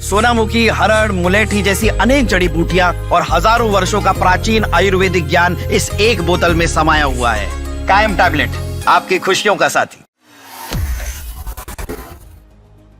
सोनामुखी, हरड़, मुलेठी जैसी अनेक जड़ी बूटियां और हजारों वर्षों का प्राचीन आयुर्वेदिक ज्ञान इस एक बोतल में समाया हुआ है। कायम टैबलेट, आपकी खुशियों का साथी।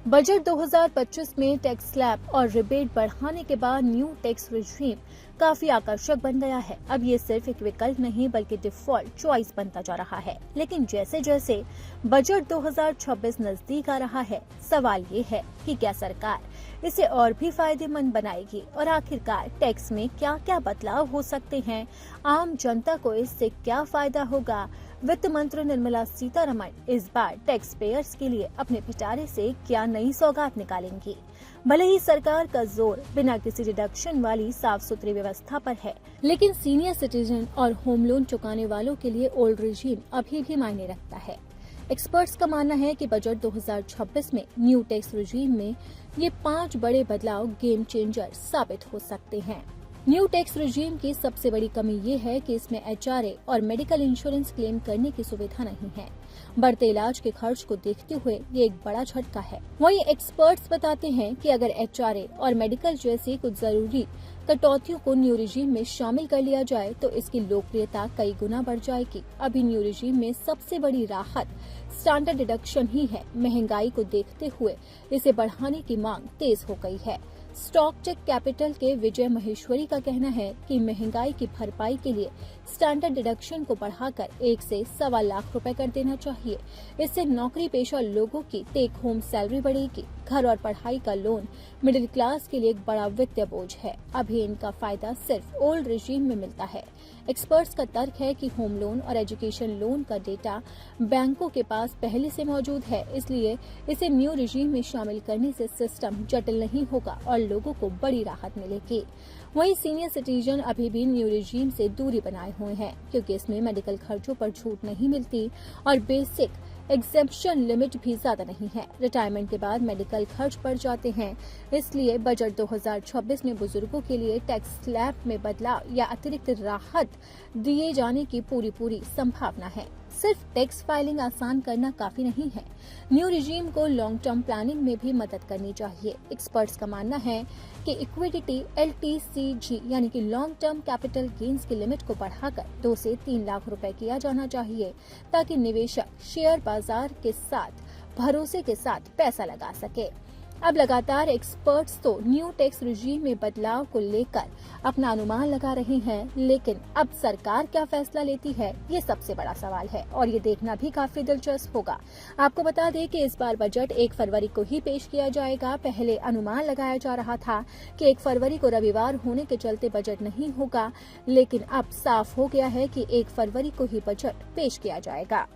बजट 2025 में टैक्स स्लैब और रिबेट बढ़ाने के बाद न्यू टैक्स रिजीम काफी आकर्षक बन गया है। अब ये सिर्फ एक विकल्प नहीं बल्कि डिफॉल्ट चॉइस बनता जा रहा है। लेकिन जैसे जैसे बजट 2026 नजदीक आ रहा है, सवाल ये है कि क्या सरकार इसे और भी फायदेमंद बनाएगी और आखिरकार टैक्स में क्या क्या बदलाव हो सकते हैं, आम जनता को इससे क्या फायदा होगा। वित्त मंत्री निर्मला सीतारमण इस बार टैक्स पेयर्स के लिए अपने पिटारे से क्या नई सौगात निकालेंगी। भले ही सरकार का जोर बिना किसी डिडक्शन वाली साफ सुथरी व्यवस्था पर है, लेकिन सीनियर सिटीजन और होम लोन चुकाने वालों के लिए ओल्ड रिजीम अभी भी मायने रखता है। एक्सपर्ट्स का मानना है कि बजट 2026 में न्यू टैक्स रिजीम में ये 5 बड़े बदलाव गेम चेंजर साबित हो सकते हैं। न्यू टैक्स रिजीम की सबसे बड़ी कमी ये है कि इसमें HRA और मेडिकल इंश्योरेंस क्लेम करने की सुविधा नहीं है। बढ़ते इलाज के खर्च को देखते हुए ये एक बड़ा झटका है। वहीं एक्सपर्ट्स बताते हैं कि अगर HRA और मेडिकल जैसी कुछ जरूरी कटौतियों को न्यू रिजीम में शामिल कर लिया जाए तो इसकी लोकप्रियता कई गुना बढ़ जाएगी। अभी न्यू रिजीम में सबसे बड़ी राहत स्टैंडर्ड डिडक्शन ही है। महंगाई को देखते हुए इसे बढ़ाने की मांग तेज हो गई है। स्टॉक टेक कैपिटल के विजय महेश्वरी का कहना है कि महंगाई की भरपाई के लिए स्टैंडर्ड डिडक्शन को बढ़ाकर 1 से 1.25 लाख रुपए कर देना चाहिए। इससे नौकरी पेशा लोगों की टेक होम सैलरी बढ़ेगी। घर और पढ़ाई का लोन मिडिल क्लास के लिए एक बड़ा वित्तीय बोझ है। अभी इनका फायदा सिर्फ ओल्ड रिजीम में मिलता है। एक्सपर्ट्स का तर्क है कि होम लोन और एजुकेशन लोन का डेटा बैंकों के पास पहले से मौजूद है, इसलिए इसे न्यू रिजीम में शामिल करने से सिस्टम जटिल नहीं होगा और लोगों को बड़ी राहत मिलेगी। वहीं सीनियर सिटीजन अभी भी न्यू रिजीम से दूरी बनाए हुए हैं, क्योंकि इसमें मेडिकल खर्चों पर छूट नहीं मिलती और बेसिक एग्जेम्पशन लिमिट भी ज्यादा नहीं है। रिटायरमेंट के बाद मेडिकल खर्च बढ़ जाते हैं, इसलिए बजट 2026 में बुजुर्गों के लिए टैक्स स्लैब में बदलाव या अतिरिक्त राहत दिए जाने की पूरी संभावना है। सिर्फ टैक्स फाइलिंग आसान करना काफी नहीं है, न्यू रिजीम को लॉन्ग टर्म प्लानिंग में भी मदद करनी चाहिए। एक्सपर्ट्स का मानना है कि इक्विटी LTCG यानी कि लॉन्ग टर्म कैपिटल गेन्स की लिमिट को बढ़ाकर 2 से 3 लाख रुपए किया जाना चाहिए, ताकि निवेशक शेयर बाजार के साथ भरोसे के साथ पैसा लगा सके। अब लगातार एक्सपर्ट्स तो न्यू टैक्स रिजीम में बदलाव को लेकर अपना अनुमान लगा रहे हैं, लेकिन अब सरकार क्या फैसला लेती है ये सबसे बड़ा सवाल है और ये देखना भी काफी दिलचस्प होगा। आपको बता दें कि इस बार बजट 1 फरवरी को ही पेश किया जाएगा। पहले अनुमान लगाया जा रहा था कि 1 फरवरी को रविवार होने के चलते बजट नहीं होगा, लेकिन अब साफ हो गया है कि 1 फरवरी को ही बजट पेश किया जाएगा।